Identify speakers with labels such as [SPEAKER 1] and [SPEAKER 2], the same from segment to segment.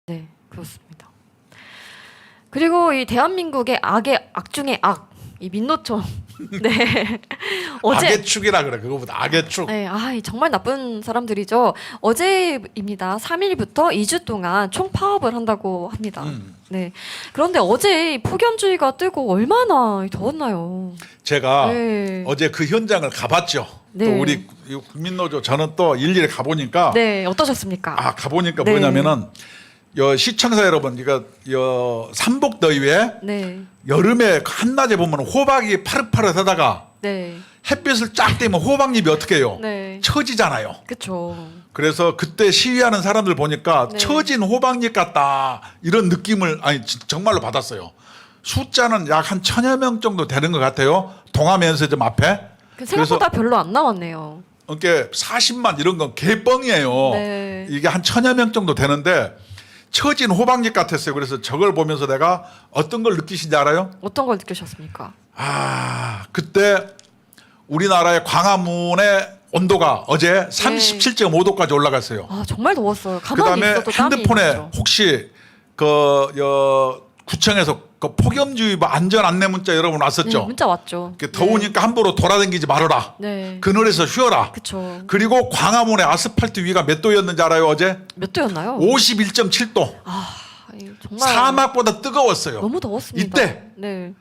[SPEAKER 1] 네, 그렇습니다. 그리고 이 대한민국의 악의 악 중의 악, 이 민노총. 네.
[SPEAKER 2] 악의 축이라 그래. 그거보다 악의 축.
[SPEAKER 1] 네, 정말 나쁜 사람들이죠. 어제입니다. 3일부터 2주 동안 총파업을 한다고 합니다. 네. 그런데 어제 이 폭염주의가 뜨고 얼마나 더웠나요?
[SPEAKER 2] 제가
[SPEAKER 1] 네.
[SPEAKER 2] 어제 그 현장을 가봤죠.
[SPEAKER 1] 네.
[SPEAKER 2] 또 우리 국민노조 저는 또 일일이 가보니까
[SPEAKER 1] 네, 어떠셨습니까?
[SPEAKER 2] 가보니까
[SPEAKER 1] 네.
[SPEAKER 2] 뭐냐면은 시청자 여러분, 이거 삼복더위에
[SPEAKER 1] 네.
[SPEAKER 2] 여름에 한낮에 보면 호박이 파릇파릇하다가
[SPEAKER 1] 네.
[SPEAKER 2] 햇빛을 쫙 떼면 호박잎이 어떻게 해요?
[SPEAKER 1] 네.
[SPEAKER 2] 처지잖아요.
[SPEAKER 1] 그쵸.
[SPEAKER 2] 그래서 그때 시위하는 사람들 보니까
[SPEAKER 1] 네.
[SPEAKER 2] 처진 호박잎 같다 이런 느낌을 정말로 받았어요. 숫자는 약 한 1000여 명 정도 되는 것 같아요. 동아면세점 앞에.
[SPEAKER 1] 생각보다 별로 안 나왔네요.
[SPEAKER 2] 그러니까 40만 이런 건 개뻥이에요.
[SPEAKER 1] 네.
[SPEAKER 2] 이게 한 1000여 명 정도 되는데 처진 호박잎 같았어요. 그래서 저걸 보면서 내가 어떤 걸 느끼신지 알아요?
[SPEAKER 1] 어떤 걸 느끼셨습니까?
[SPEAKER 2] 그때 우리나라의 광화문의 온도가 어제 37.5도까지 올라갔어요.
[SPEAKER 1] 정말 더웠어요. 가만히
[SPEAKER 2] 그다음에
[SPEAKER 1] 있어도 땀이
[SPEAKER 2] 핸드폰에
[SPEAKER 1] 났죠.
[SPEAKER 2] 혹시 구청에서 폭염주의보 안전 안내 문자 여러분 왔었죠?
[SPEAKER 1] 네, 문자 왔죠.
[SPEAKER 2] 더우니까 함부로 돌아다니지 말아라.
[SPEAKER 1] 네.
[SPEAKER 2] 그늘에서 쉬어라.
[SPEAKER 1] 그쵸.
[SPEAKER 2] 그리고 광화문의 아스팔트 위가 몇 도였는지 알아요? 어제?
[SPEAKER 1] 몇 도였나요?
[SPEAKER 2] 51.7도.
[SPEAKER 1] 정말
[SPEAKER 2] 사막보다 뜨거웠어요.
[SPEAKER 1] 너무 더웠습니다.
[SPEAKER 2] 이때
[SPEAKER 1] 네.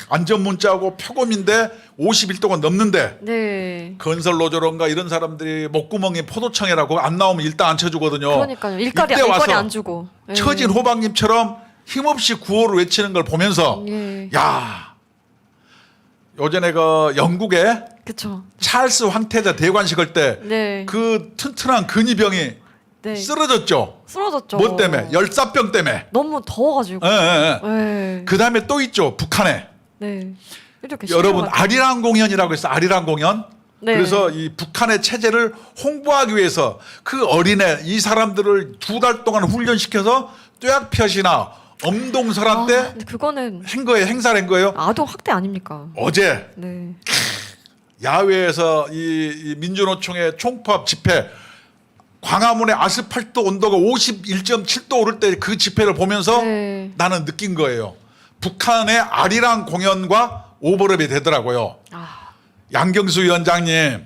[SPEAKER 2] 안전 문자하고 표검인데 51도가 넘는데
[SPEAKER 1] 네.
[SPEAKER 2] 건설 노조론가 이런 사람들이 목구멍이 포도청이라고 안 나오면 일단 안 쳐주거든요.
[SPEAKER 1] 그러니까요. 일거리
[SPEAKER 2] 이때 와서
[SPEAKER 1] 안 주고. 네.
[SPEAKER 2] 처진 호박잎처럼 힘없이 구호를 외치는 걸 보면서
[SPEAKER 1] 예.
[SPEAKER 2] 야, 요전에 그 영국에
[SPEAKER 1] 그쵸.
[SPEAKER 2] 찰스 황태자 대관식할 때
[SPEAKER 1] 네.
[SPEAKER 2] 그 튼튼한 근위병이
[SPEAKER 1] 네.
[SPEAKER 2] 쓰러졌죠.
[SPEAKER 1] 쓰러졌죠.
[SPEAKER 2] 뭐 때문에? 열사병 때문에.
[SPEAKER 1] 너무 더워가지고. 네.
[SPEAKER 2] 그 다음에 또 있죠. 북한에.
[SPEAKER 1] 네. 이렇게
[SPEAKER 2] 여러분
[SPEAKER 1] 시끄러워가지고.
[SPEAKER 2] 아리랑 공연이라고 해서 아리랑 공연.
[SPEAKER 1] 네.
[SPEAKER 2] 그래서 이 북한의 체제를 홍보하기 위해서 그 어린애 이 사람들을 2달 동안 훈련시켜서 뙤약볕이나 엄동설한 때
[SPEAKER 1] 근데 그거는
[SPEAKER 2] 한 거예요. 행사를 한 거예요.
[SPEAKER 1] 아동 학대 아닙니까?
[SPEAKER 2] 어제
[SPEAKER 1] 네.
[SPEAKER 2] 야외에서 이 민주노총의 총파업 집회 광화문의 아스팔트 온도가 51.7도 오를 때 그 집회를 보면서
[SPEAKER 1] 네.
[SPEAKER 2] 나는 느낀 거예요. 북한의 아리랑 공연과 오버랩이 되더라고요. 양경수 위원장님,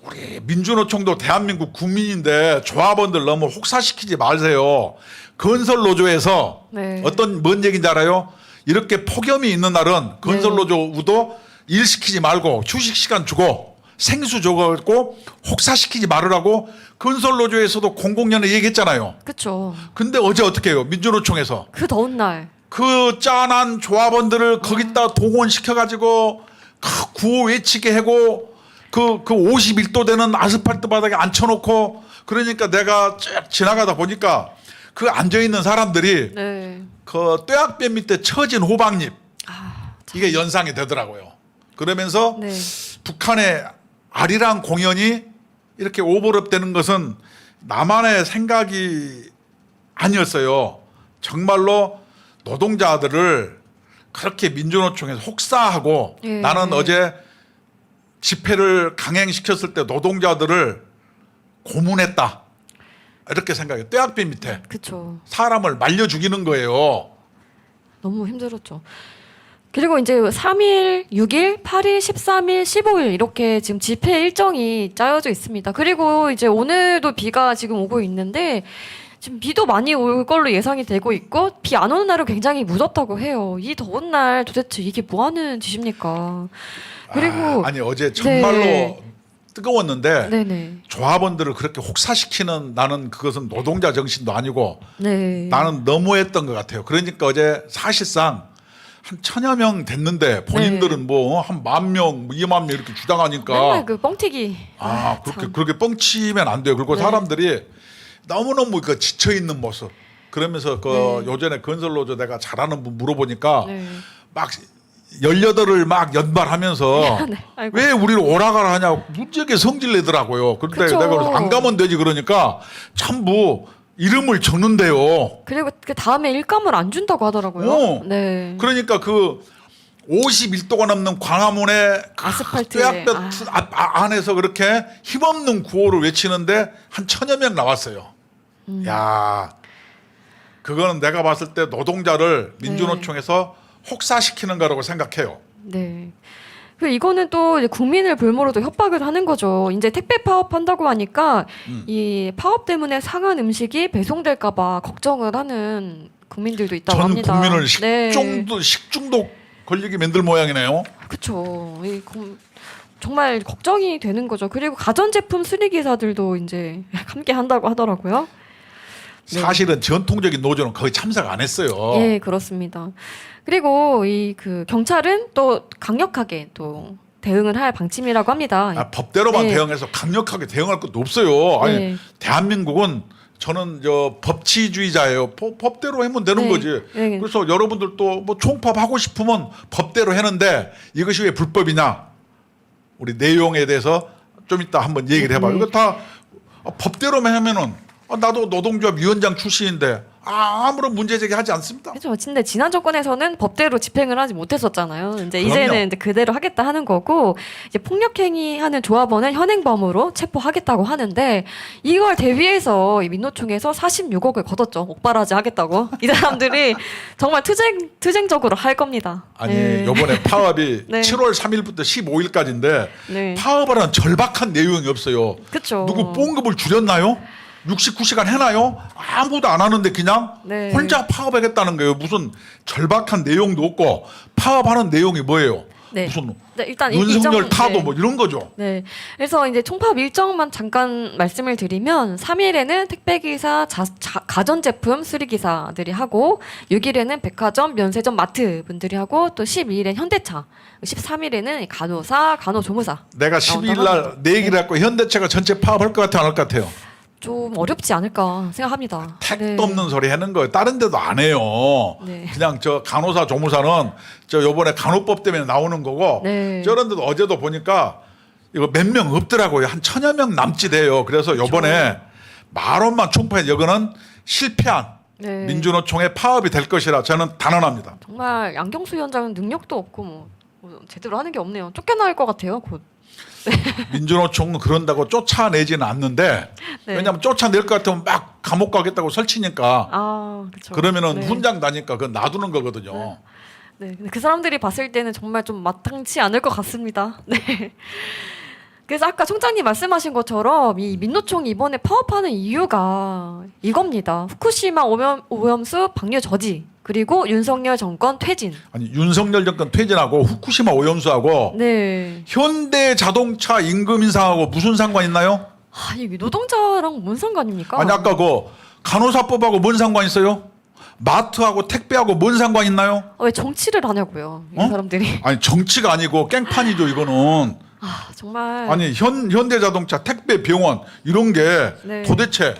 [SPEAKER 2] 우리 민주노총도 대한민국 국민인데 조합원들 너무 혹사시키지 마세요. 건설노조에서
[SPEAKER 1] 네.
[SPEAKER 2] 뭔 얘기인지 알아요? 이렇게 폭염이 있는 날은 건설노조 우도 일 시키지 말고 휴식 시간 주고 생수 줘갖고 혹사시키지 말으라고 건설노조에서도 공공연히 얘기했잖아요.
[SPEAKER 1] 그쵸.
[SPEAKER 2] 근데 어제 어떻게 해요? 민주노총에서
[SPEAKER 1] 그 더운 날.
[SPEAKER 2] 그 짠한 조합원들을 거기다 동원시켜가지고 구호 외치게 하고 그 51도 되는 아스팔트 바닥에 앉혀놓고 그러니까 내가 쭉 지나가다 보니까 그 앉아있는 사람들이
[SPEAKER 1] 네.
[SPEAKER 2] 그 뙤약볕 밑에 처진 호박잎
[SPEAKER 1] 참.
[SPEAKER 2] 이게 연상이 되더라고요. 그러면서
[SPEAKER 1] 네.
[SPEAKER 2] 북한의 아리랑 공연이 이렇게 오버랩 되는 것은 나만의 생각이 아니었어요. 정말로 노동자들을 그렇게 민주노총에서 혹사하고
[SPEAKER 1] 예.
[SPEAKER 2] 나는 어제 집회를 강행시켰을 때 노동자들을 고문했다. 이렇게 생각해요. 뙤약볕 밑에
[SPEAKER 1] 그쵸.
[SPEAKER 2] 사람을 말려 죽이는 거예요.
[SPEAKER 1] 너무 힘들었죠. 그리고 이제 3일, 6일, 8일, 13일, 15일 이렇게 지금 집회 일정이 짜여져 있습니다. 그리고 이제 오늘도 비가 지금 오고 있는데 지금 비도 많이 올 걸로 예상이 되고 있고 비 안 오는 날은 굉장히 무덥다고 해요. 이 더운 날 도대체 이게 뭐 하는 짓입니까? 그리고
[SPEAKER 2] 아니 어제 정말로
[SPEAKER 1] 네.
[SPEAKER 2] 뜨거웠는데
[SPEAKER 1] 네네.
[SPEAKER 2] 조합원들을 그렇게 혹사시키는 나는 그것은 노동자 정신도 아니고
[SPEAKER 1] 네.
[SPEAKER 2] 나는 너무했던 것 같아요. 그러니까 어제 사실상 한 1000여 명 됐는데 본인들은 뭐 한 10,000명, 20,000명 이렇게 주장하니까
[SPEAKER 1] 맨날 그 뻥튀기.
[SPEAKER 2] 그렇게 뻥치면 안 돼요. 그리고
[SPEAKER 1] 네.
[SPEAKER 2] 사람들이 너무너무 그 지쳐 있는 모습. 그러면서 그
[SPEAKER 1] 네.
[SPEAKER 2] 요전에 건설노조 내가 잘하는 분 물어보니까
[SPEAKER 1] 네.
[SPEAKER 2] 막 18을 막 연발하면서
[SPEAKER 1] 네. 아이고.
[SPEAKER 2] 왜 우리를 오라가라 하냐고 무지하게 성질 내더라고요. 그런데
[SPEAKER 1] 그쵸.
[SPEAKER 2] 내가 그래서 안 가면 되지 그러니까 전부 이름을 적는데요.
[SPEAKER 1] 그리고 그 다음에 일감을 안 준다고 하더라고요.
[SPEAKER 2] 어.
[SPEAKER 1] 네.
[SPEAKER 2] 그러니까 그 51도가 넘는 광화문의
[SPEAKER 1] 아스팔트에.
[SPEAKER 2] 뼈 안에서 그렇게 힘없는 구호를 외치는데 한 1000여 명 나왔어요. 야, 그거는 내가 봤을 때 노동자를 민주노총에서 혹사시키는 거라고 생각해요.
[SPEAKER 1] 네. 그 이거는 또 이제 국민을 볼모로도 협박을 하는 거죠. 이제 택배 파업한다고 하니까 이 파업 때문에 상한 음식이 배송될까봐 걱정을 하는 국민들도 있다고
[SPEAKER 2] 전
[SPEAKER 1] 합니다.
[SPEAKER 2] 국민을
[SPEAKER 1] 네.
[SPEAKER 2] 식중독 걸리게 만들 모양이네요.
[SPEAKER 1] 그렇죠. 정말 걱정이 되는 거죠. 그리고 가전제품 수리기사들도 이제 함께 한다고 하더라고요. 네.
[SPEAKER 2] 사실은 전통적인 노조는 거의 참석 안 했어요.
[SPEAKER 1] 예, 그렇습니다. 그리고 그 경찰은 또 강력하게 또 대응을 할 방침이라고 합니다.
[SPEAKER 2] 법대로만
[SPEAKER 1] 네.
[SPEAKER 2] 대응해서 강력하게 대응할 것도 없어요. 아니,
[SPEAKER 1] 네.
[SPEAKER 2] 대한민국은 저는 법치주의자예요. 법대로 하면 되는
[SPEAKER 1] 네.
[SPEAKER 2] 거지.
[SPEAKER 1] 네.
[SPEAKER 2] 그래서 여러분들도 뭐 총파업 하고 싶으면 법대로 하는데 이것이 왜 불법이냐? 우리 내용에 대해서 좀 이따 한번 얘기를 해봐요.
[SPEAKER 1] 네.
[SPEAKER 2] 이거 다 법대로만 하면은 나도 노동조합 위원장 출신인데 아무런 문제 제기하지 않습니다.
[SPEAKER 1] 그렇죠. 근데 지난 정권에서는 법대로 집행을 하지 못했었잖아요. 이제
[SPEAKER 2] 그럼요.
[SPEAKER 1] 이제는 이제 그대로 하겠다 하는 거고, 이제 폭력행위하는 조합원은 현행범으로 체포하겠다고 하는데, 이걸 대비해서 이 민노총에서 46억을 걷었죠. 옥바라지 하겠다고. 이 사람들이 정말 투쟁적으로 할 겁니다.
[SPEAKER 2] 아니
[SPEAKER 1] 네.
[SPEAKER 2] 이번에 파업이
[SPEAKER 1] 네.
[SPEAKER 2] 7월 3일부터 15일까지인데
[SPEAKER 1] 네.
[SPEAKER 2] 파업하라는 절박한 내용이 없어요.
[SPEAKER 1] 그쵸.
[SPEAKER 2] 누구 봉급을 줄였나요? 69시간 해나요? 아무도 안 하는데 그냥
[SPEAKER 1] 네.
[SPEAKER 2] 혼자 파업하겠다는 거예요. 무슨 절박한 내용도 없고 파업하는 내용이 뭐예요?
[SPEAKER 1] 네.
[SPEAKER 2] 무슨
[SPEAKER 1] 네, 일단
[SPEAKER 2] 윤석열
[SPEAKER 1] 일정-
[SPEAKER 2] 타도
[SPEAKER 1] 네.
[SPEAKER 2] 뭐 이런 거죠.
[SPEAKER 1] 네. 그래서 이제 총파업 일정만 잠깐 말씀을 드리면 3일에는 택배기사, 가전제품 수리기사들이 하고 6일에는 백화점, 면세점, 마트 분들이 하고 또 12일엔 현대차, 13일에는 간호사, 간호조무사.
[SPEAKER 2] 내가 12일 날 내 얘기를 갖고 현대차가 전체 파업할 것 같아 안 할 것 같아요.
[SPEAKER 1] 좀 어렵지 않을까 생각합니다.
[SPEAKER 2] 택도
[SPEAKER 1] 네.
[SPEAKER 2] 없는 소리 하는 거예요. 다른 데도 안 해요.
[SPEAKER 1] 네.
[SPEAKER 2] 그냥 저 간호사 조무사는 저 요번에 간호법 때문에 나오는 거고
[SPEAKER 1] 네.
[SPEAKER 2] 저런 데도 어제도 보니까 이거 몇 명 없더라고요. 한 1000여 명 남짓 돼요. 그래서 요번에 말원만 총파해 여거는 실패한
[SPEAKER 1] 네.
[SPEAKER 2] 민주노총의 파업이 될 것이라 저는 단언합니다.
[SPEAKER 1] 정말 양경수 위원장은 능력도 없고 뭐 제대로 하는 게 없네요. 쫓겨날 것 같아요. 곧.
[SPEAKER 2] 민주노총은 그런다고 쫓아내지는 않는데
[SPEAKER 1] 네.
[SPEAKER 2] 왜냐하면 쫓아낼 것 같으면 막 감옥 가겠다고 설치니까
[SPEAKER 1] 그렇죠.
[SPEAKER 2] 그러면은
[SPEAKER 1] 네.
[SPEAKER 2] 훈장 나니까 그건 놔두는 거거든요.
[SPEAKER 1] 네, 근데 그 사람들이 봤을 때는 정말 좀 마땅치 않을 것 같습니다. 네. 그래서 아까 총장님 말씀하신 것처럼 이 민노총이 이번에 파업하는 이유가 이겁니다. 후쿠시마 오염수 방류 저지, 그리고 윤석열 정권 퇴진.
[SPEAKER 2] 아니 윤석열 정권 퇴진하고 후쿠시마 오염수하고
[SPEAKER 1] 네.
[SPEAKER 2] 현대자동차 임금 인상하고 무슨 상관 있나요?
[SPEAKER 1] 이 노동자랑 뭔 상관입니까?
[SPEAKER 2] 아니 아까 그 간호사법하고 뭔 상관 있어요? 마트하고 택배하고 뭔 상관 있나요?
[SPEAKER 1] 왜 정치를 하냐고요, 이
[SPEAKER 2] 어?
[SPEAKER 1] 사람들이.
[SPEAKER 2] 아니 정치가 아니고 깽판이죠 이거는.
[SPEAKER 1] 정말.
[SPEAKER 2] 아니 현대자동차, 택배, 병원 이런 게
[SPEAKER 1] 네.
[SPEAKER 2] 도대체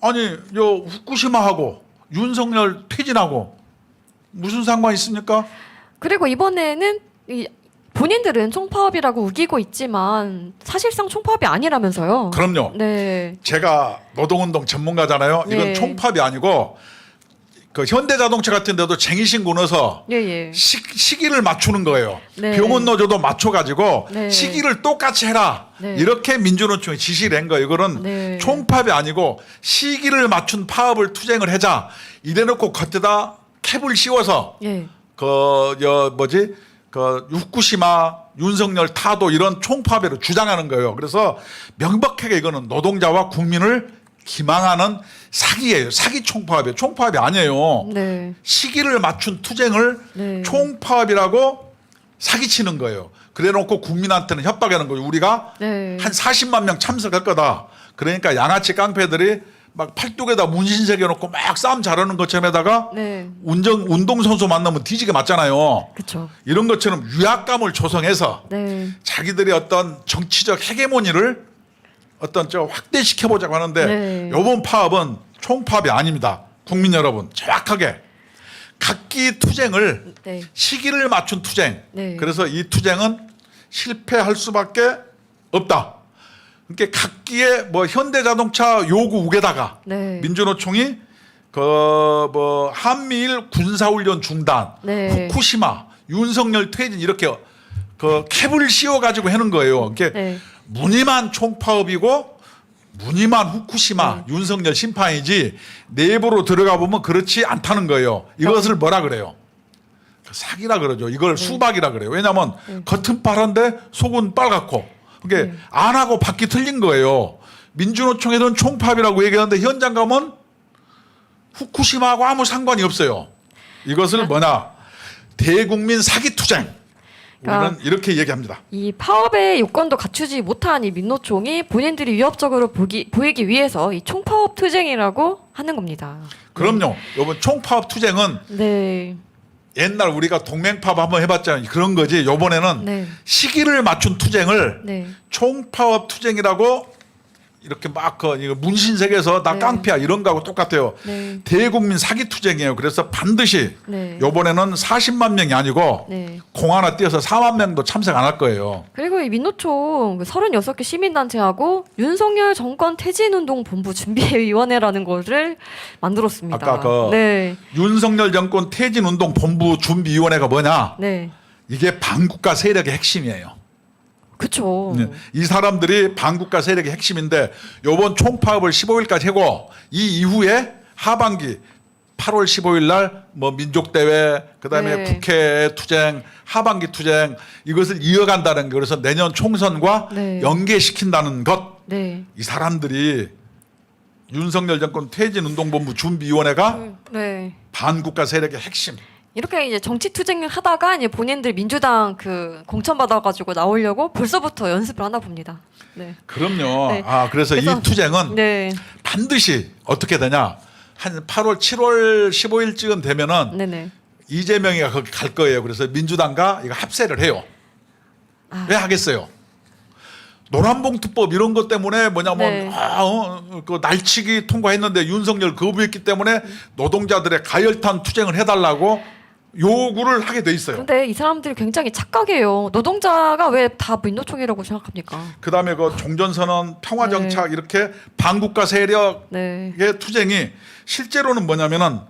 [SPEAKER 2] 아니 요 후쿠시마하고 윤석열 퇴진하고 무슨 상관 있습니까?
[SPEAKER 1] 그리고 이번에는 본인들은 총파업이라고 우기고 있지만 사실상 총파업이 아니라면서요.
[SPEAKER 2] 그럼요.
[SPEAKER 1] 네.
[SPEAKER 2] 제가 노동운동 전문가잖아요. 이건
[SPEAKER 1] 네.
[SPEAKER 2] 총파업이 아니고 그 현대자동차 같은 데도 쟁의신고 넣어서
[SPEAKER 1] 예.
[SPEAKER 2] 시기를 맞추는 거예요.
[SPEAKER 1] 네.
[SPEAKER 2] 병원 노조도 맞춰가지고
[SPEAKER 1] 네.
[SPEAKER 2] 시기를 똑같이 해라.
[SPEAKER 1] 네.
[SPEAKER 2] 이렇게 민주노총이 지시를 한 거예요. 이거는
[SPEAKER 1] 네.
[SPEAKER 2] 총파업이 아니고 시기를 맞춘 파업을 투쟁을 하자. 이래놓고 겉에다 캡을 씌워서
[SPEAKER 1] 예.
[SPEAKER 2] 후쿠시마 윤석열 타도 이런 총파업을 주장하는 거예요. 그래서 명백하게 이거는 노동자와 국민을 기망하는 사기예요. 사기 총파업이에요. 총파업이 아니에요.
[SPEAKER 1] 네.
[SPEAKER 2] 시기를 맞춘 투쟁을
[SPEAKER 1] 네.
[SPEAKER 2] 총파업이라고 사기치는 거예요. 그래놓고 국민한테는 협박하는 거예요. 우리가
[SPEAKER 1] 네.
[SPEAKER 2] 한 40만 명 참석할 거다. 그러니까 양아치 깡패들이 막 팔뚝에다 문신 새겨놓고 막 싸움 잘하는 것처럼 해다가
[SPEAKER 1] 네.
[SPEAKER 2] 운동선수 만나면 뒤지게 맞잖아요.
[SPEAKER 1] 그렇죠.
[SPEAKER 2] 이런 것처럼 위압감을 조성해서
[SPEAKER 1] 네.
[SPEAKER 2] 자기들이 어떤 정치적 헤게모니를 확대시켜보자고 하는데
[SPEAKER 1] 네.
[SPEAKER 2] 이번 파업은 총파업이 아닙니다. 국민 여러분 정확하게 각기 투쟁을
[SPEAKER 1] 네.
[SPEAKER 2] 시기를 맞춘 투쟁.
[SPEAKER 1] 네.
[SPEAKER 2] 그래서 이 투쟁은 실패할 수밖에 없다. 그러니까 각기의 현대자동차 요구 우게다가
[SPEAKER 1] 네.
[SPEAKER 2] 민주노총이 한미일 군사훈련 중단,
[SPEAKER 1] 네.
[SPEAKER 2] 후쿠시마 윤석열 퇴진 이렇게 그 캡을 씌워가지고 하는 거예요. 이게
[SPEAKER 1] 네.
[SPEAKER 2] 무늬만 총파업이고 무늬만 후쿠시마 윤석열 심판이지 내부로 들어가 보면 그렇지 않다는 거예요. 이것을 뭐라 그래요? 사기라 그러죠. 이걸 수박이라 그래요. 왜냐하면 겉은 파란데 속은 빨갛고 그게 안 하고 바퀴 틀린 거예요. 민주노총에는 총파업이라고 얘기하는데 현장 가면 후쿠시마하고 아무 상관이 없어요. 이것을 뭐냐? 대국민 사기투쟁. 우리는 이렇게 얘기합니다.
[SPEAKER 1] 이 파업의 요건도 갖추지 못한 이 민노총이 본인들이 위협적으로 보이기 위해서 이 총파업 투쟁이라고 하는 겁니다.
[SPEAKER 2] 그럼요. 이번 총파업 투쟁은
[SPEAKER 1] 네.
[SPEAKER 2] 옛날 우리가 동맹파업 한번 해봤잖아요. 그런 거지. 이번에는
[SPEAKER 1] 네.
[SPEAKER 2] 시기를 맞춘 투쟁을
[SPEAKER 1] 네.
[SPEAKER 2] 총파업 투쟁이라고 이렇게 막 이거 문신색에서 나
[SPEAKER 1] 네.
[SPEAKER 2] 깡패야 이런 거하고 똑같아요.
[SPEAKER 1] 네.
[SPEAKER 2] 대국민 사기 투쟁이에요. 그래서 반드시
[SPEAKER 1] 네.
[SPEAKER 2] 이번에는 40만 명이 아니고
[SPEAKER 1] 네.
[SPEAKER 2] 공 하나 띄어서 4만 명도 참석 안 할 거예요.
[SPEAKER 1] 그리고 이 민노총 36개 시민단체하고 윤석열 정권 퇴진운동본부 준비위원회라는 거를 만들었습니다.
[SPEAKER 2] 아까 그
[SPEAKER 1] 네.
[SPEAKER 2] 윤석열 정권 퇴진운동 본부 준비위원회가 뭐냐?
[SPEAKER 1] 네.
[SPEAKER 2] 이게 반국가 세력의 핵심이에요.
[SPEAKER 1] 그쵸.
[SPEAKER 2] 이 사람들이 반국가 세력의 핵심인데 요번 총파업을 15일까지 하고 이 이후에 하반기 8월 15일 날 뭐 민족대회 그다음에
[SPEAKER 1] 네.
[SPEAKER 2] 국회 투쟁 하반기 투쟁 이것을 이어간다는 거 그래서 내년 총선과
[SPEAKER 1] 네.
[SPEAKER 2] 연계시킨다는 것.
[SPEAKER 1] 네.
[SPEAKER 2] 이 사람들이 윤석열 정권 퇴진운동본부 준비위원회가
[SPEAKER 1] 네.
[SPEAKER 2] 반국가 세력의 핵심.
[SPEAKER 1] 이렇게 이제 정치 투쟁을 하다가 이제 본인들 민주당 공천 받아가지고 나오려고 벌써부터 연습을 하나 봅니다. 네.
[SPEAKER 2] 그럼요.
[SPEAKER 1] 네.
[SPEAKER 2] 그래서 이 투쟁은
[SPEAKER 1] 네.
[SPEAKER 2] 반드시 어떻게 되냐? 한 8월 7월 15일쯤 되면은
[SPEAKER 1] 네네.
[SPEAKER 2] 이재명이가 거기 갈 거예요. 그래서 민주당과 이거 합세를 해요. 왜 하겠어요? 노란봉투법 이런 것 때문에 뭐냐면
[SPEAKER 1] 네.
[SPEAKER 2] 그 날치기 통과했는데 윤석열 거부했기 때문에 노동자들의 가열탄 투쟁을 해달라고 요구를 하게 돼 있어요.
[SPEAKER 1] 근데 이 사람들이 굉장히 착각해요. 노동자가 왜 다 민노총이라고 생각합니까?
[SPEAKER 2] 그다음에 그 종전선언, 평화정착 이렇게 반국가 세력의
[SPEAKER 1] 네.
[SPEAKER 2] 투쟁이 실제로는 뭐냐면은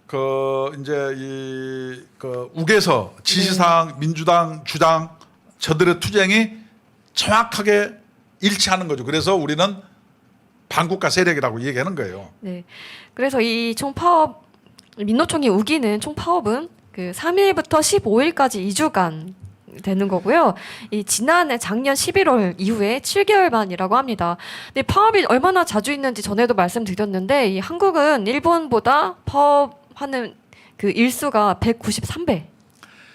[SPEAKER 2] 그 이제 그 우에서 지시사항, 민주당 주장 저들의 투쟁이 정확하게 일치하는 거죠. 그래서 우리는 반국가 세력이라고 얘기하는 거예요.
[SPEAKER 1] 네. 그래서 이 총파업 민노총이 우기는 총파업은 그 3일부터 15일까지 2주간 되는 거고요. 이 지난해 작년 11월 이후에 7개월 만이라고 합니다. 근데 파업이 얼마나 자주 있는지 전에도 말씀드렸는데 이 한국은 일본보다 파업하는 그 일수가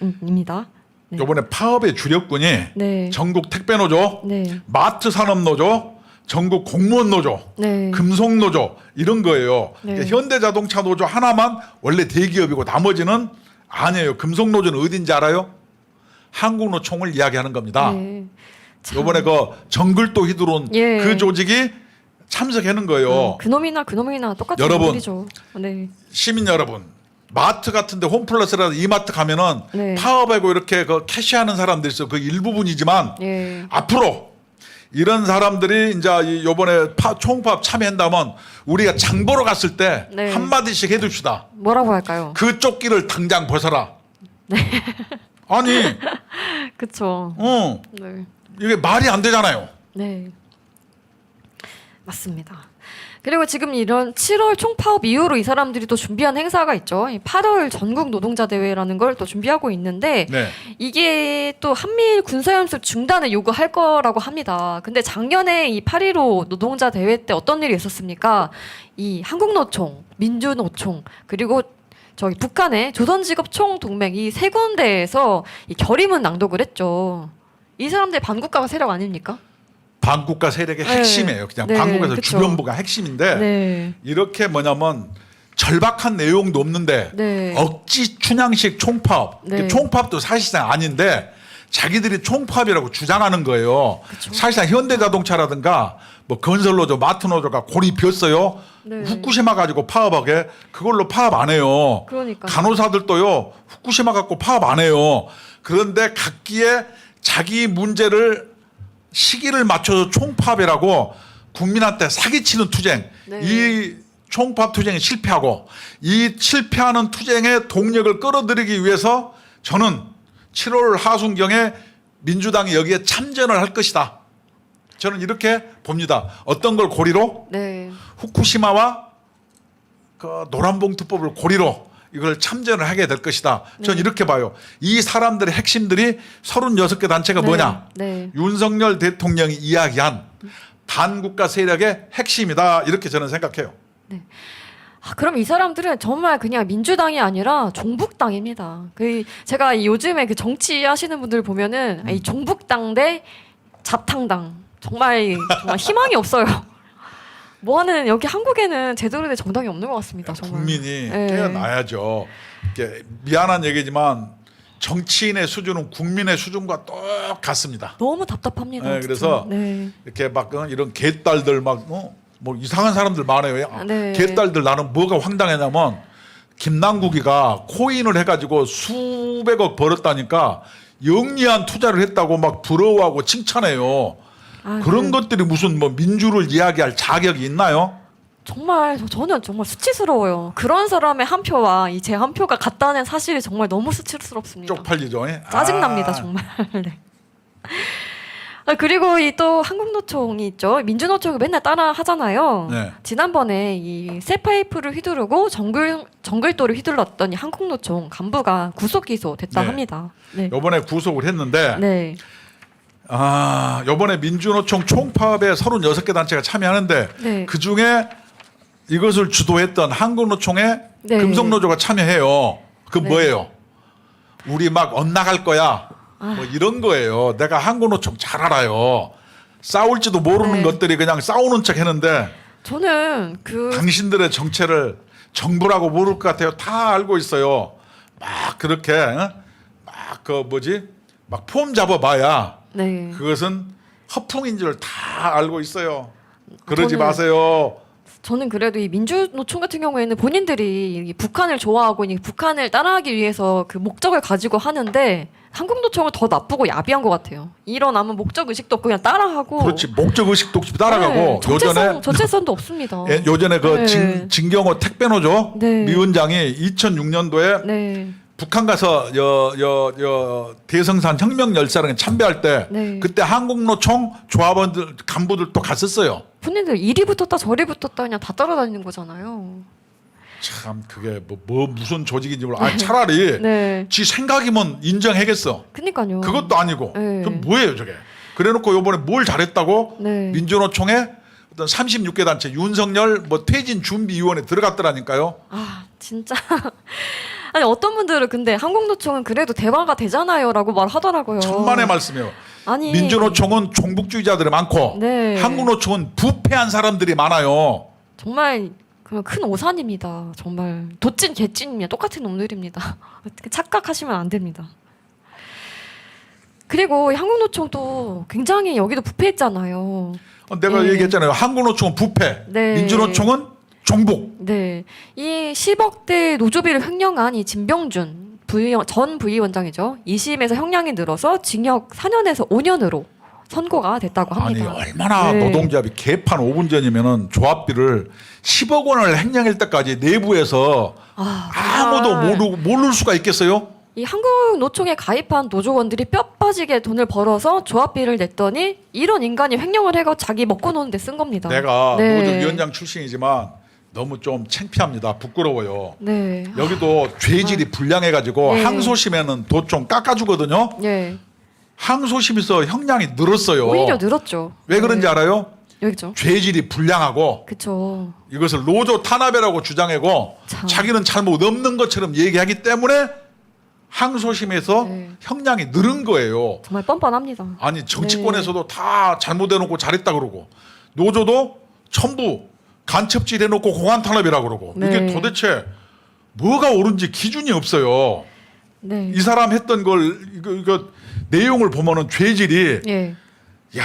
[SPEAKER 1] 193배입니다. 네.
[SPEAKER 2] 이번에 파업의 주력군이
[SPEAKER 1] 네.
[SPEAKER 2] 전국 택배노조,
[SPEAKER 1] 네.
[SPEAKER 2] 마트 산업노조, 전국 공무원 노조,
[SPEAKER 1] 네.
[SPEAKER 2] 금속 노조 이런 거예요.
[SPEAKER 1] 네.
[SPEAKER 2] 그러니까 현대자동차 노조 하나만 원래 대기업이고 나머지는 아니에요. 금속 노조는 어딘지 알아요? 한국노총을 이야기하는 겁니다.
[SPEAKER 1] 네. 참.
[SPEAKER 2] 이번에 그 정글도 히드론
[SPEAKER 1] 예.
[SPEAKER 2] 그 조직이 참석하는 거예요.
[SPEAKER 1] 그놈이나 똑같은
[SPEAKER 2] 여러분.
[SPEAKER 1] 놈들이죠. 네.
[SPEAKER 2] 시민 여러분, 마트 같은데 홈플러스라든 이마트 가면은
[SPEAKER 1] 네.
[SPEAKER 2] 파업하고 이렇게 그 캐시하는 사람들 있어. 그 일부분이지만
[SPEAKER 1] 예.
[SPEAKER 2] 앞으로 이런 사람들이 이제 이번에 총파업 참여한다면 우리가 장 보러 갔을 때
[SPEAKER 1] 네.
[SPEAKER 2] 한마디씩 해둡시다.
[SPEAKER 1] 뭐라고 할까요?
[SPEAKER 2] 그 조끼를 당장 벗어라. 아니,
[SPEAKER 1] 그쵸. 네.
[SPEAKER 2] 이게 말이 안 되잖아요.
[SPEAKER 1] 네. 맞습니다. 그리고 지금 이런 7월 총파업 이후로 이 사람들이 또 준비한 행사가 있죠. 이 8월 전국 노동자 대회라는 걸 또 준비하고 있는데
[SPEAKER 2] 네.
[SPEAKER 1] 이게 또 한미일 군사연습 중단을 요구할 거라고 합니다. 근데 작년에 이 8.15 노동자 대회 때 어떤 일이 있었습니까? 이 한국노총, 민주노총 그리고 저기 북한의 조선직업총동맹 이 세 군데에서 이 결의문 낭독을 했죠. 이 사람들 반국가 세력 아닙니까?
[SPEAKER 2] 반국가 세력의
[SPEAKER 1] 네.
[SPEAKER 2] 핵심이에요. 그냥
[SPEAKER 1] 네,
[SPEAKER 2] 반국에서
[SPEAKER 1] 그쵸.
[SPEAKER 2] 주변부가 핵심인데
[SPEAKER 1] 네.
[SPEAKER 2] 이렇게 뭐냐면 절박한 내용도 없는데
[SPEAKER 1] 네.
[SPEAKER 2] 억지 춘향식 총파업.
[SPEAKER 1] 네.
[SPEAKER 2] 총파업도 사실상 아닌데 자기들이 총파업이라고 주장하는 거예요.
[SPEAKER 1] 그쵸.
[SPEAKER 2] 사실상 현대자동차라든가 뭐 건설노조, 마트노조가 골이 비었어요.
[SPEAKER 1] 네.
[SPEAKER 2] 후쿠시마 가지고 파업하게 그걸로 파업 안 해요.
[SPEAKER 1] 그러니까
[SPEAKER 2] 간호사들도요. 후쿠시마 갖고 파업 안 해요. 그런데 각기의 자기 문제를 시기를 맞춰서 총파업이라고 국민한테 사기치는 투쟁.
[SPEAKER 1] 네.
[SPEAKER 2] 이 총파업 투쟁이 실패하고 이 실패하는 투쟁의 동력을 끌어들이기 위해서 저는 7월 하순경에 민주당이 여기에 참전을 할 것이다. 저는 이렇게 봅니다. 어떤 걸 고리로?
[SPEAKER 1] 네.
[SPEAKER 2] 후쿠시마와 그 노란봉투법을 고리로 이걸 참전을 하게 될 것이다. 저는 이렇게 봐요. 이 사람들의 핵심들이 36개 단체가
[SPEAKER 1] 네.
[SPEAKER 2] 뭐냐?
[SPEAKER 1] 네.
[SPEAKER 2] 윤석열 대통령이 이야기한 반국가 세력의 핵심이다. 이렇게 저는 생각해요.
[SPEAKER 1] 그럼 이 사람들은 정말 그냥 민주당이 아니라 종북당입니다. 제가 요즘에 그 정치 하시는 분들 보면은 이 종북당 대 자탕당 정말 희망이 없어요. 뭐하는 여기 한국에는 제대로 된 정당이 없는 것 같습니다. 정말.
[SPEAKER 2] 국민이
[SPEAKER 1] 네.
[SPEAKER 2] 깨어나야죠. 이게 미안한 얘기지만 정치인의 수준은 국민의 수준과 똑같습니다.
[SPEAKER 1] 너무 답답합니다.
[SPEAKER 2] 네,
[SPEAKER 1] 진짜.
[SPEAKER 2] 그래서
[SPEAKER 1] 네.
[SPEAKER 2] 이렇게 막 이런 개딸들 막 뭐 이상한 사람들 많아요.
[SPEAKER 1] 네.
[SPEAKER 2] 개딸들 나는 뭐가 황당하냐면 김남국이가 코인을 해가지고 수백억 벌었다니까 영리한 투자를 했다고 막 부러워하고 칭찬해요. 그런 것들이 무슨 뭐 민주를 이야기할 자격이 있나요?
[SPEAKER 1] 정말 저는 정말 수치스러워요. 그런 사람의 한 표와 이 제 한 표가 같다는 사실이 정말 너무 수치스럽습니다.
[SPEAKER 2] 쪽팔리죠. 예?
[SPEAKER 1] 짜증납니다 정말. 네. 그리고 이 또 한국노총이 있죠. 민주노총을 맨날 따라 하잖아요.
[SPEAKER 2] 네.
[SPEAKER 1] 지난번에 이 쇠파이프를 휘두르고 정글도를 휘둘렀던 이 한국노총 간부가 구속 기소됐다
[SPEAKER 2] 네.
[SPEAKER 1] 합니다. 네.
[SPEAKER 2] 이번에 구속을 했는데
[SPEAKER 1] 네.
[SPEAKER 2] 이번에 민주노총 총파업에 36개 단체가 참여하는데
[SPEAKER 1] 네.
[SPEAKER 2] 그중에 이것을 주도했던 한국노총의
[SPEAKER 1] 네.
[SPEAKER 2] 금속노조가 참여해요. 그
[SPEAKER 1] 네.
[SPEAKER 2] 뭐예요? 우리 막 엇나갈 거야. 뭐 이런 거예요. 내가 한국노총 잘 알아요. 싸울지도 모르는
[SPEAKER 1] 네.
[SPEAKER 2] 것들이 그냥 싸우는 척 했는데
[SPEAKER 1] 저는
[SPEAKER 2] 당신들의 정체를 정부라고 모를 것 같아요. 다 알고 있어요. 막 그렇게 막 폼 잡아봐야
[SPEAKER 1] 네.
[SPEAKER 2] 그것은 허풍인 줄 다 알고 있어요. 그러지
[SPEAKER 1] 저는-
[SPEAKER 2] 마세요.
[SPEAKER 1] 저는 그래도 이 민주노총 같은 경우에는 본인들이 이 북한을 좋아하고 이 북한을 따라하기 위해서 그 목적을 가지고 하는데 한국노총은 더 나쁘고 야비한 것 같아요. 이런 아무 목적 의식도 없고 그냥 따라하고.
[SPEAKER 2] 그렇지 목적 의식도 없이 따라가고
[SPEAKER 1] 네, 정체성도 없습니다.
[SPEAKER 2] 요전에 그
[SPEAKER 1] 네.
[SPEAKER 2] 진경호 택배노조
[SPEAKER 1] 네.
[SPEAKER 2] 위원장이 2006년도에
[SPEAKER 1] 네.
[SPEAKER 2] 북한 가서 대성산 혁명 열사랑에 참배할 때
[SPEAKER 1] 네.
[SPEAKER 2] 그때 한국노총 조합원들 간부들 또 갔었어요.
[SPEAKER 1] 본인들 이리 붙었다 저리 붙었다 그냥 다 따라다니는 거잖아요.
[SPEAKER 2] 참 그게 뭐 무슨 조직인지 몰라. 차라리
[SPEAKER 1] 네.
[SPEAKER 2] 지 생각이면 인정하겠어.
[SPEAKER 1] 그니까요.
[SPEAKER 2] 그것도 아니고
[SPEAKER 1] 네.
[SPEAKER 2] 그럼 뭐예요 저게? 그래놓고 요번에 뭘 잘했다고
[SPEAKER 1] 네.
[SPEAKER 2] 민주노총에 어떤 36개 단체 윤석열 뭐 퇴진 준비위원회 들어갔더라니까요.
[SPEAKER 1] 진짜. 아니 어떤 분들은 근데 한국노총은 그래도 대화가 되잖아요라고 말하더라고요.
[SPEAKER 2] 천만의 말씀이에요.
[SPEAKER 1] 아니
[SPEAKER 2] 민주노총은 종북주의자들이 많고
[SPEAKER 1] 네.
[SPEAKER 2] 한국노총은 부패한 사람들이 많아요.
[SPEAKER 1] 정말 그냥 큰 오산입니다. 정말 도찐 개찐이야 똑같은 놈들입니다. 착각하시면 안 됩니다. 그리고 이 한국노총도 굉장히 여기도 부패했잖아요.
[SPEAKER 2] 내가
[SPEAKER 1] 네.
[SPEAKER 2] 얘기했잖아요. 한국노총은 부패,
[SPEAKER 1] 네.
[SPEAKER 2] 민주노총은 종북.
[SPEAKER 1] 네, 이 10억대 노조비를 횡령한 이 진병준 전 부위원장이죠. 2심에서 형량이 늘어서 징역 4년에서 5년으로 선고가 됐다고 합니다.
[SPEAKER 2] 아니 얼마나
[SPEAKER 1] 네.
[SPEAKER 2] 노동조합이 개판 5분 전이면은 조합비를 10억 원을 횡령할 때까지 내부에서 아무도
[SPEAKER 1] 정말
[SPEAKER 2] 모를 수가 있겠어요?
[SPEAKER 1] 이 한국노총에 가입한 노조원들이 뼈 빠지게 돈을 벌어서 조합비를 냈더니 이런 인간이 횡령을 해가 자기 먹고 노는데 쓴 겁니다.
[SPEAKER 2] 내가
[SPEAKER 1] 네.
[SPEAKER 2] 노조위원장 출신이지만 너무 좀 창피합니다. 부끄러워요.
[SPEAKER 1] 네.
[SPEAKER 2] 여기도 죄질이 불량해가지고
[SPEAKER 1] 네.
[SPEAKER 2] 항소심에는 도 좀 깎아주거든요.
[SPEAKER 1] 네.
[SPEAKER 2] 항소심에서 형량이 늘었어요.
[SPEAKER 1] 오히려 늘었죠.
[SPEAKER 2] 왜 그런지
[SPEAKER 1] 네.
[SPEAKER 2] 알아요?
[SPEAKER 1] 여기죠.
[SPEAKER 2] 죄질이 불량하고
[SPEAKER 1] 그쵸.
[SPEAKER 2] 이것을 노조 탄압이라고 주장하고
[SPEAKER 1] 참.
[SPEAKER 2] 자기는 잘못 없는 것처럼 얘기하기 때문에 항소심에서
[SPEAKER 1] 네.
[SPEAKER 2] 형량이 늘은 거예요.
[SPEAKER 1] 정말 뻔뻔합니다.
[SPEAKER 2] 아니 정치권에서도 다 잘못해놓고 잘했다 그러고 노조도 전부 간첩질 해놓고 공안 탄압이라고 그러고
[SPEAKER 1] 네.
[SPEAKER 2] 이게 도대체 뭐가 옳은지 기준이 없어요.
[SPEAKER 1] 네.
[SPEAKER 2] 이 사람 했던 걸 이거 내용을 보면은 죄질이
[SPEAKER 1] 예.
[SPEAKER 2] 야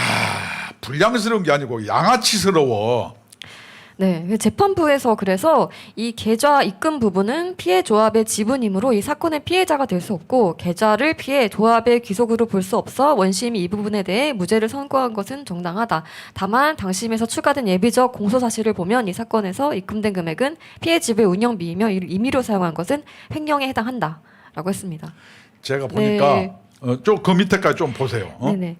[SPEAKER 2] 불량스러운 게 아니고 양아치스러워.
[SPEAKER 1] 네, 재판부에서 그래서 이 계좌 입금 부분은 피해 조합의 지분이므로 이 사건의 피해자가 될 수 없고 계좌를 피해 조합의 귀속으로 볼 수 없어 원심이 이 부분에 대해 무죄를 선고한 것은 정당하다. 다만 당심에서 추가된 예비적 공소 사실을 보면 이 사건에서 입금된 금액은 피해 집의 운영비이며 이를 임의로 사용한 것은 횡령에 해당한다라고 했습니다.
[SPEAKER 2] 제가 보니까
[SPEAKER 1] 네.
[SPEAKER 2] 좀 그 밑에까지 좀 보세요.
[SPEAKER 1] 네네.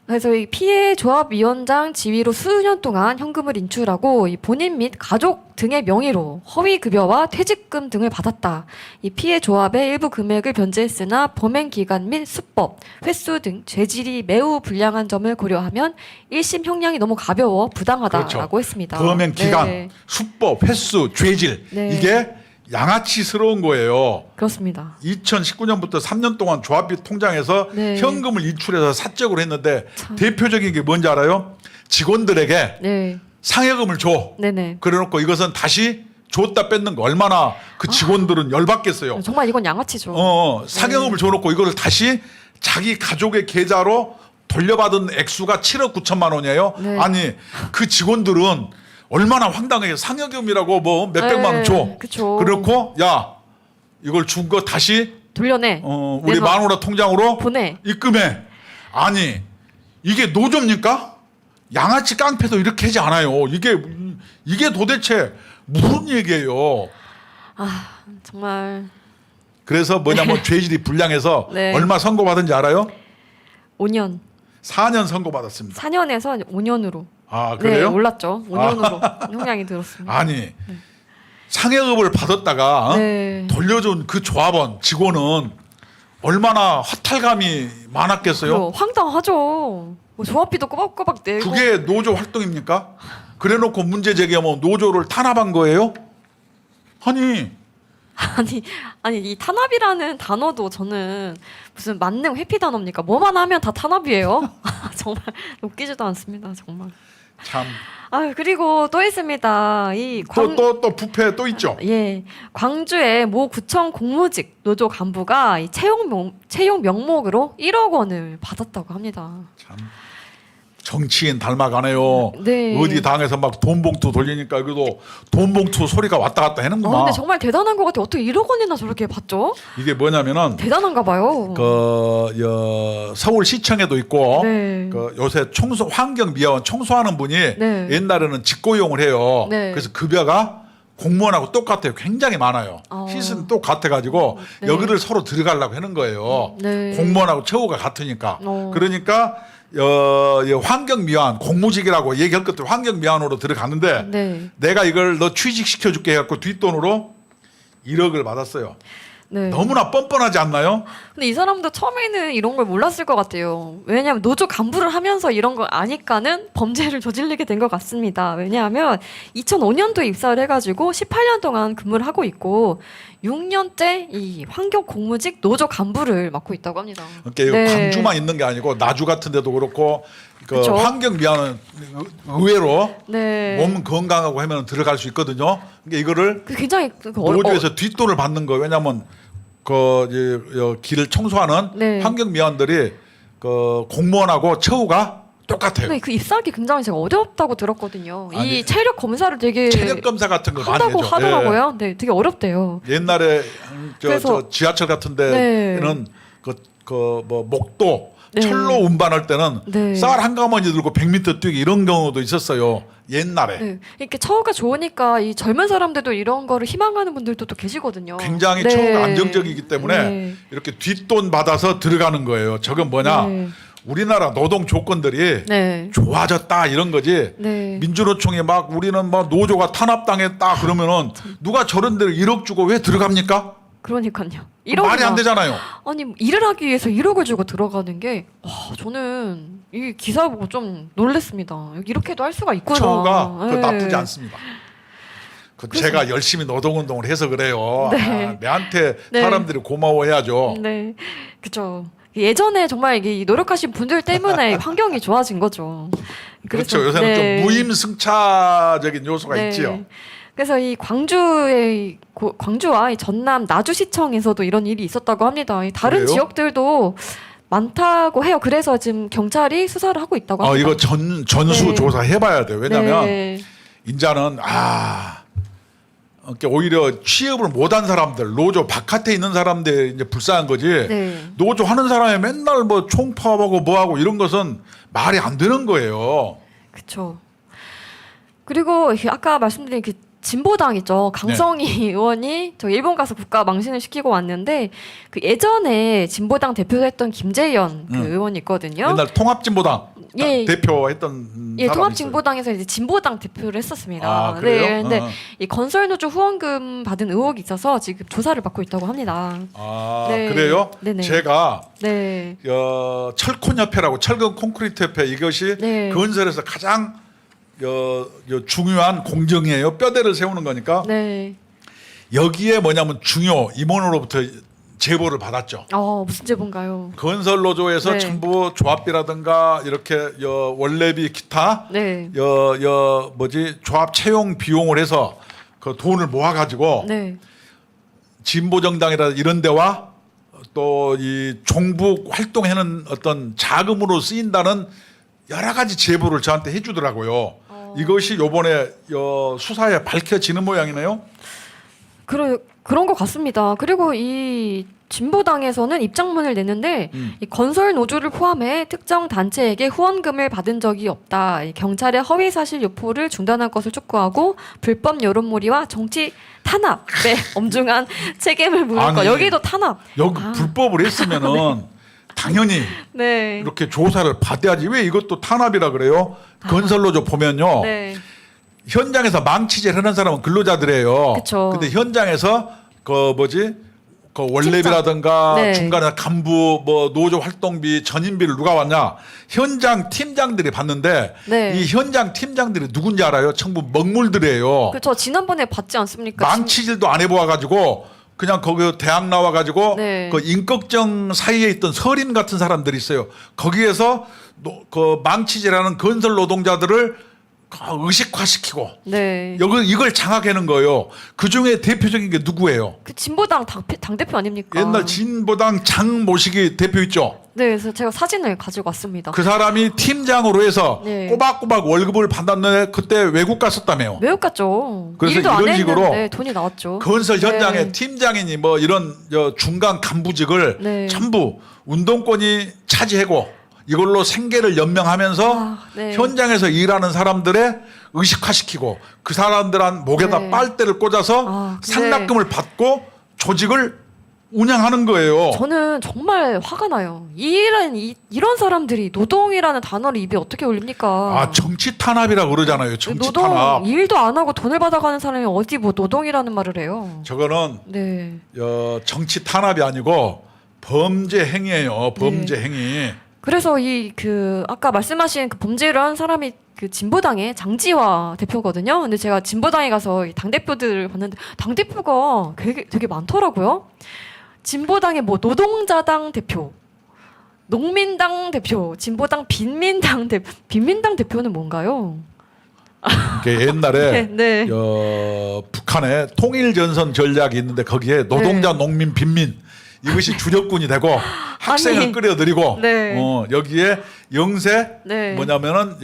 [SPEAKER 1] 그래서 이 피해 조합 위원장 지위로 수년 동안 현금을 인출하고 이 본인 및 가족 등의 명의로 허위 급여와 퇴직금 등을 받았다. 이 피해 조합의 일부 금액을 변제했으나 범행 기간 및 수법, 횟수 등 죄질이 매우 불량한 점을 고려하면 1심 형량이 너무 가벼워 부당하다라고 했습니다.
[SPEAKER 2] 범행 기간,
[SPEAKER 1] 네.
[SPEAKER 2] 수법, 횟수, 죄질
[SPEAKER 1] 네.
[SPEAKER 2] 이게 양아치스러운 거예요.
[SPEAKER 1] 그렇습니다.
[SPEAKER 2] 2019년부터 3년 동안 조합비 통장에서
[SPEAKER 1] 네.
[SPEAKER 2] 현금을 인출해서 사적으로 했는데
[SPEAKER 1] 참.
[SPEAKER 2] 대표적인 게 뭔지 알아요? 직원들에게
[SPEAKER 1] 네.
[SPEAKER 2] 상여금을 줘.
[SPEAKER 1] 네네.
[SPEAKER 2] 그래놓고 이것은 다시 줬다 뺏는 거 얼마나 그 직원들은 열받겠어요.
[SPEAKER 1] 정말 이건 양아치죠.
[SPEAKER 2] 상여금을 줘놓고 이거를 다시 자기 가족의 계좌로 돌려받은 액수가 7억 9천만 원이에요.
[SPEAKER 1] 네.
[SPEAKER 2] 아니 그 직원들은 얼마나 황당해요. 상여금이라고 뭐 몇백만 원 줘.
[SPEAKER 1] 그쵸.
[SPEAKER 2] 그렇고 야 이걸 준 거 다시
[SPEAKER 1] 돌려내.
[SPEAKER 2] 우리
[SPEAKER 1] 내놔.
[SPEAKER 2] 마누라 통장으로
[SPEAKER 1] 보내.
[SPEAKER 2] 입금해. 아니 이게 노조입니까? 양아치 깡패도 이렇게 하지 않아요. 이게 도대체 무슨 얘기예요?
[SPEAKER 1] 아 정말
[SPEAKER 2] 그래서 뭐냐면 죄질이 불량해서
[SPEAKER 1] 네.
[SPEAKER 2] 얼마 선고받은지 알아요?
[SPEAKER 1] 5년.
[SPEAKER 2] 4년 선고받았습니다.
[SPEAKER 1] 4년에서 5년으로.
[SPEAKER 2] 아
[SPEAKER 1] 네,
[SPEAKER 2] 그래요?
[SPEAKER 1] 올랐죠. 5년으로 형량이 들었습니다.
[SPEAKER 2] 아니 상여금을 받았다가
[SPEAKER 1] 네.
[SPEAKER 2] 돌려준 그 조합원 직원은 얼마나 허탈감이 많았겠어요?
[SPEAKER 1] 그럼 황당하죠. 뭐 조합비도 꼬박꼬박 내고.
[SPEAKER 2] 그게 노조 활동입니까? 그래놓고 문제 제기하면 노조를 탄압한 거예요? 아니
[SPEAKER 1] 아니 이 탄압이라는 단어도 저는 무슨 만능 회피 단어입니까? 뭐만 하면 다 탄압이에요. 정말 웃기지도 않습니다. 정말.
[SPEAKER 2] 참
[SPEAKER 1] 아 그리고 또 있습니다.
[SPEAKER 2] 또 부패 또 있죠.
[SPEAKER 1] 예, 광주의 모 구청 공무직 노조 간부가 이 채용 명목으로 1억 원을 받았다고 합니다.
[SPEAKER 2] 참 정치인 닮아가네요.
[SPEAKER 1] 네.
[SPEAKER 2] 어디 당에서 막 돈봉투 돌리니까 여기도 돈봉투 소리가 왔다 갔다 하는구나.
[SPEAKER 1] 근데 정말 대단한 것 같아요. 어떻게 1억 원이나 저렇게 받죠?
[SPEAKER 2] 이게 뭐냐면은
[SPEAKER 1] 대단한가 봐요.
[SPEAKER 2] 서울시청에도 있고
[SPEAKER 1] 네.
[SPEAKER 2] 요새 환경미화원 청소하는 분이
[SPEAKER 1] 네.
[SPEAKER 2] 옛날에는 직고용을 해요.
[SPEAKER 1] 네.
[SPEAKER 2] 그래서 급여가 공무원하고 똑같아요. 굉장히 많아요. 시스템 똑같아가지고
[SPEAKER 1] 네.
[SPEAKER 2] 여기를 서로 들어가려고 하는 거예요.
[SPEAKER 1] 네.
[SPEAKER 2] 공무원하고 처우가 같으니까.
[SPEAKER 1] 어.
[SPEAKER 2] 그러니까 환경미화원 공무직이라고 얘기할 것들 환경미화원으로 들어갔는데
[SPEAKER 1] 네.
[SPEAKER 2] 내가 이걸 너 취직시켜줄게 해갖고 뒷돈으로 1억을 받았어요.
[SPEAKER 1] 네.
[SPEAKER 2] 너무나 뻔뻔하지 않나요?
[SPEAKER 1] 근데 이 사람도 처음에는 이런 걸 몰랐을 것 같아요. 왜냐하면 노조 간부를 하면서 이런 걸 아니까는 범죄를 저지르게 된 것 같습니다. 왜냐하면 2005년도에 입사를 해가지고 18년 동안 근무를 하고 있고 6년째 이 환경 공무직 노조 간부를 맡고 있다고 합니다.
[SPEAKER 2] 그러니까
[SPEAKER 1] 네.
[SPEAKER 2] 광주만 있는 게 아니고 나주 같은 데도 그렇고
[SPEAKER 1] 그쵸.
[SPEAKER 2] 환경미화는 의외로
[SPEAKER 1] 네.
[SPEAKER 2] 몸 건강하고 하면 들어갈 수 있거든요. 그러니까 이거를
[SPEAKER 1] 굉장히
[SPEAKER 2] 노조에서 뒷돈을 받는 거예요. 왜냐하면 길을 청소하는
[SPEAKER 1] 네.
[SPEAKER 2] 환경미화원들이 공무원하고 처우가 똑같아요.
[SPEAKER 1] 네, 그 입사하기 굉장히 제가 어렵다고 들었거든요.
[SPEAKER 2] 아니,
[SPEAKER 1] 이 체력 검사를 되게
[SPEAKER 2] 체력 검사 같은 거 많이
[SPEAKER 1] 한다고
[SPEAKER 2] 해줘.
[SPEAKER 1] 하더라고요. 네, 되게 어렵대요.
[SPEAKER 2] 옛날에
[SPEAKER 1] 그래서-
[SPEAKER 2] 저 지하철 같은
[SPEAKER 1] 네.
[SPEAKER 2] 데는 뭐 목도
[SPEAKER 1] 네.
[SPEAKER 2] 철로 운반할 때는
[SPEAKER 1] 네.
[SPEAKER 2] 쌀 한 가마니 들고 100m 뛰기 이런 경우도 있었어요. 옛날에.
[SPEAKER 1] 네, 이렇게 처우가 좋으니까 이 젊은 사람들도 이런 거를 희망하는 분들도 또 계시거든요.
[SPEAKER 2] 굉장히
[SPEAKER 1] 네.
[SPEAKER 2] 처우가 안정적이기 때문에
[SPEAKER 1] 네.
[SPEAKER 2] 이렇게 뒷돈 받아서 들어가는 거예요. 저건 뭐냐?
[SPEAKER 1] 네.
[SPEAKER 2] 우리나라 노동 조건들이
[SPEAKER 1] 네.
[SPEAKER 2] 좋아졌다 이런 거지.
[SPEAKER 1] 네.
[SPEAKER 2] 민주노총이 막 우리는 막 노조가 탄압당했다 그러면은 누가 저런 데를 1억 주고 왜 들어갑니까?
[SPEAKER 1] 그러니까요.
[SPEAKER 2] 말이 안 되잖아요.
[SPEAKER 1] 아니 일을 하기 위해서 1억을 주고 들어가는 게 저는 이 기사 보고 좀 놀랐습니다. 이렇게도 할 수가 있구나.
[SPEAKER 2] 처우가
[SPEAKER 1] 네.
[SPEAKER 2] 나쁘지 않습니다. 제가 열심히 노동운동을 해서 그래요.
[SPEAKER 1] 네.
[SPEAKER 2] 내한테
[SPEAKER 1] 네.
[SPEAKER 2] 사람들이 고마워해야죠.
[SPEAKER 1] 네, 그렇죠. 예전에 정말 이게 노력하신 분들 때문에 환경이 좋아진 거죠. 그래서-
[SPEAKER 2] 그렇죠. 요새는
[SPEAKER 1] 네.
[SPEAKER 2] 좀 무임승차적인 요소가 있지요.
[SPEAKER 1] 그래서 이 광주와 이 전남 나주시청에서도 이런 일이 있었다고 합니다. 이 다른
[SPEAKER 2] 그래요?
[SPEAKER 1] 지역들도 많다고 해요. 그래서 지금 경찰이 수사를 하고 있다고 합니다.
[SPEAKER 2] 이거 전수
[SPEAKER 1] 네.
[SPEAKER 2] 조사 해봐야 돼요. 왜냐하면
[SPEAKER 1] 네.
[SPEAKER 2] 인자는 그러니까 오히려 취업을 못한 사람들, 노조 바깥에 있는 사람들 이제 불쌍한 거지.
[SPEAKER 1] 네.
[SPEAKER 2] 노조 하는 사람이 맨날 뭐 총파업하고 뭐하고 이런 것은 말이 안 되는 거예요.
[SPEAKER 1] 그렇죠. 그리고 아까 말씀드린 그 진보당 있죠. 강성희 의원이 저 일본 가서 국가 망신을 시키고 왔는데 그 예전에 진보당 대표했던 김재현 그 의원이 있거든요.
[SPEAKER 2] 옛날 통합진보당
[SPEAKER 1] 예.
[SPEAKER 2] 대표했던
[SPEAKER 1] 예,
[SPEAKER 2] 사람이
[SPEAKER 1] 통합진보당에서 이제 진보당 대표를 했었습니다.
[SPEAKER 2] 아, 그래요?
[SPEAKER 1] 네, 근데 이 건설노조 후원금 받은 의혹이 있어서 지금 조사를 받고 있다고 합니다.
[SPEAKER 2] 아
[SPEAKER 1] 네.
[SPEAKER 2] 그래요?
[SPEAKER 1] 네네.
[SPEAKER 2] 제가
[SPEAKER 1] 네,
[SPEAKER 2] 철콘협회라고 철근 콘크리트 협회 이것이
[SPEAKER 1] 네.
[SPEAKER 2] 건설에서 가장 중요한 공정이에요. 뼈대를 세우는 거니까
[SPEAKER 1] 네.
[SPEAKER 2] 여기에 뭐냐면 중요 임원으로부터 제보를 받았죠.
[SPEAKER 1] 무슨 제보인가요?
[SPEAKER 2] 건설 노조에서
[SPEAKER 1] 네.
[SPEAKER 2] 전부 조합비라든가 이렇게 원래비 기타
[SPEAKER 1] 네,
[SPEAKER 2] 조합 채용 비용을 해서 그 돈을 모아 가지고
[SPEAKER 1] 네,
[SPEAKER 2] 진보 정당이라 이런 데와 또 이 종북 활동하는 어떤 자금으로 쓰인다는 여러 가지 제보를 저한테 해주더라고요. 이것이 요번에 수사에 밝혀지는 모양이네요.
[SPEAKER 1] 그런 것 같습니다. 그리고 이 진보당에서는 입장문을 냈는데 이 건설 노조를 포함해 특정 단체에게 후원금을 받은 적이 없다. 이 경찰의 허위 사실 유포를 중단할 것을 촉구하고 불법 여론몰이와 정치 탄압에 엄중한 책임을 물을 것.
[SPEAKER 2] 아니,
[SPEAKER 1] 여기도 탄압.
[SPEAKER 2] 여기 불법을 했으면은 당연히
[SPEAKER 1] 네.
[SPEAKER 2] 이렇게 조사를 받아야지. 왜 이것도 탄압이라 그래요? 건설 노조 보면요.
[SPEAKER 1] 네.
[SPEAKER 2] 현장에서 망치질 하는 사람은 근로자들이에요.
[SPEAKER 1] 그쵸.
[SPEAKER 2] 근데 현장에서 그 원래비라든가
[SPEAKER 1] 네.
[SPEAKER 2] 중간에 간부 노조 활동비 전임비를 누가 왔냐? 현장 팀장들이 받는데
[SPEAKER 1] 네.
[SPEAKER 2] 이 현장 팀장들이 누군지 알아요? 전부 먹물들이에요.
[SPEAKER 1] 그렇죠. 지난번에 받지 않습니까?
[SPEAKER 2] 망치질도 안 해보아 가지고 그냥 거기 대학 나와 가지고
[SPEAKER 1] 네.
[SPEAKER 2] 그 인걱정 사이에 있던 서린 같은 사람들이 있어요. 거기에서 그 망치질하는 건설 노동자들을 의식화시키고
[SPEAKER 1] 네.
[SPEAKER 2] 이걸 장악하는 거예요. 그 중에 대표적인 게 누구예요?
[SPEAKER 1] 그 진보당 당대표 아닙니까?
[SPEAKER 2] 옛날 진보당 장모식이 대표 있죠.
[SPEAKER 1] 네, 그래서 제가 사진을 가지고 왔습니다.
[SPEAKER 2] 그 사람이 팀장으로 해서
[SPEAKER 1] 네.
[SPEAKER 2] 꼬박꼬박 월급을 받았는데 그때 외국 갔었다며요.
[SPEAKER 1] 외국 갔죠.
[SPEAKER 2] 그래서
[SPEAKER 1] 일도 안
[SPEAKER 2] 이런 식으로
[SPEAKER 1] 했는데 돈이 나왔죠.
[SPEAKER 2] 건설 현장에
[SPEAKER 1] 네.
[SPEAKER 2] 팀장이니 이런 중간 간부직을
[SPEAKER 1] 네.
[SPEAKER 2] 전부 운동권이 차지하고 이걸로 생계를 연명하면서
[SPEAKER 1] 네.
[SPEAKER 2] 현장에서 일하는 사람들의 의식화시키고 그 사람들한 목에다
[SPEAKER 1] 네.
[SPEAKER 2] 빨대를 꽂아서
[SPEAKER 1] 근데
[SPEAKER 2] 상납금을 받고 조직을 운영하는 거예요.
[SPEAKER 1] 저는 정말 화가 나요. 이런 사람들이 노동이라는 단어를 입에 어떻게 올립니까?
[SPEAKER 2] 정치 탄압이라고 그러잖아요. 정치
[SPEAKER 1] 노동
[SPEAKER 2] 탄압.
[SPEAKER 1] 일도 안 하고 돈을 받아가는 사람이 어디 노동이라는 말을 해요.
[SPEAKER 2] 저거는
[SPEAKER 1] 네.
[SPEAKER 2] 정치 탄압이 아니고 범죄 행위예요. 범죄
[SPEAKER 1] 네.
[SPEAKER 2] 행위.
[SPEAKER 1] 그래서 아까 말씀하신 그 범죄를 한 사람이 그 진보당의 장지화 대표거든요. 근데 제가 진보당에 가서 이 당대표들을 봤는데 당대표가 되게 많더라고요. 진보당의 노동자당 대표, 농민당 대표, 진보당 빈민당 대표는 뭔가요?
[SPEAKER 2] 이게 옛날에
[SPEAKER 1] 네.
[SPEAKER 2] 북한에 통일전선 전략이 있는데 거기에 노동자,
[SPEAKER 1] 네.
[SPEAKER 2] 농민, 빈민 이것이 주력군이 되고 학생을
[SPEAKER 1] 아니,
[SPEAKER 2] 끌어들이고
[SPEAKER 1] 네.
[SPEAKER 2] 여기에 영세
[SPEAKER 1] 네.
[SPEAKER 2] 뭐냐면은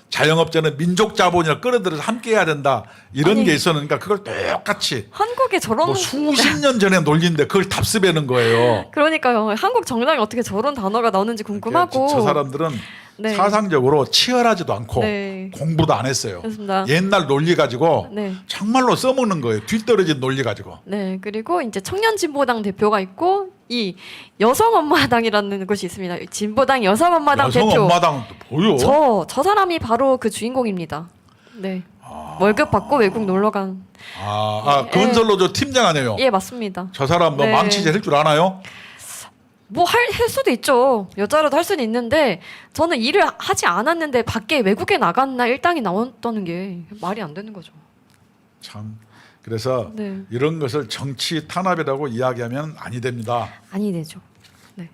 [SPEAKER 2] 자영업자는 민족 자본이라 끌어들여서 함께 해야 된다 이런
[SPEAKER 1] 아니,
[SPEAKER 2] 게 있었으니까 그걸 똑같이
[SPEAKER 1] 한국에 저런
[SPEAKER 2] 수십 년 전에 논리인데 그걸 답습하는 거예요.
[SPEAKER 1] 그러니까요. 한국 정당에 어떻게 저런 단어가 나오는지 궁금하고.
[SPEAKER 2] 저 사람들은
[SPEAKER 1] 네.
[SPEAKER 2] 사상적으로 치열하지도 않고
[SPEAKER 1] 네.
[SPEAKER 2] 공부도 안 했어요.
[SPEAKER 1] 그렇습니다.
[SPEAKER 2] 옛날 논리 가지고
[SPEAKER 1] 네.
[SPEAKER 2] 정말로 써먹는 거예요. 뒤떨어진 논리 가지고.
[SPEAKER 1] 네, 그리고 이제 청년진보당 대표가 있고 이 여성엄마당이라는 곳이 있습니다. 진보당 여성엄마당
[SPEAKER 2] 여성
[SPEAKER 1] 대표.
[SPEAKER 2] 엄마당 보여.
[SPEAKER 1] 저 사람이 바로 그 주인공입니다. 네. 월급 받고 외국 놀러 간.
[SPEAKER 2] 건설노조 팀장 아니에요.
[SPEAKER 1] 예, 맞습니다.
[SPEAKER 2] 저 사람
[SPEAKER 1] 네.
[SPEAKER 2] 망치질 할 줄 아나요?
[SPEAKER 1] 할 수도 있죠. 여자라도 할 수는 있는데 저는 일을 하지 않았는데 밖에 외국에 나갔나 일당이 나왔다는 게 말이 안 되는 거죠.
[SPEAKER 2] 참. 그래서
[SPEAKER 1] 네.
[SPEAKER 2] 이런 것을 정치 탄압이라고 이야기하면 아니 됩니다.
[SPEAKER 1] 아니 되죠. 네.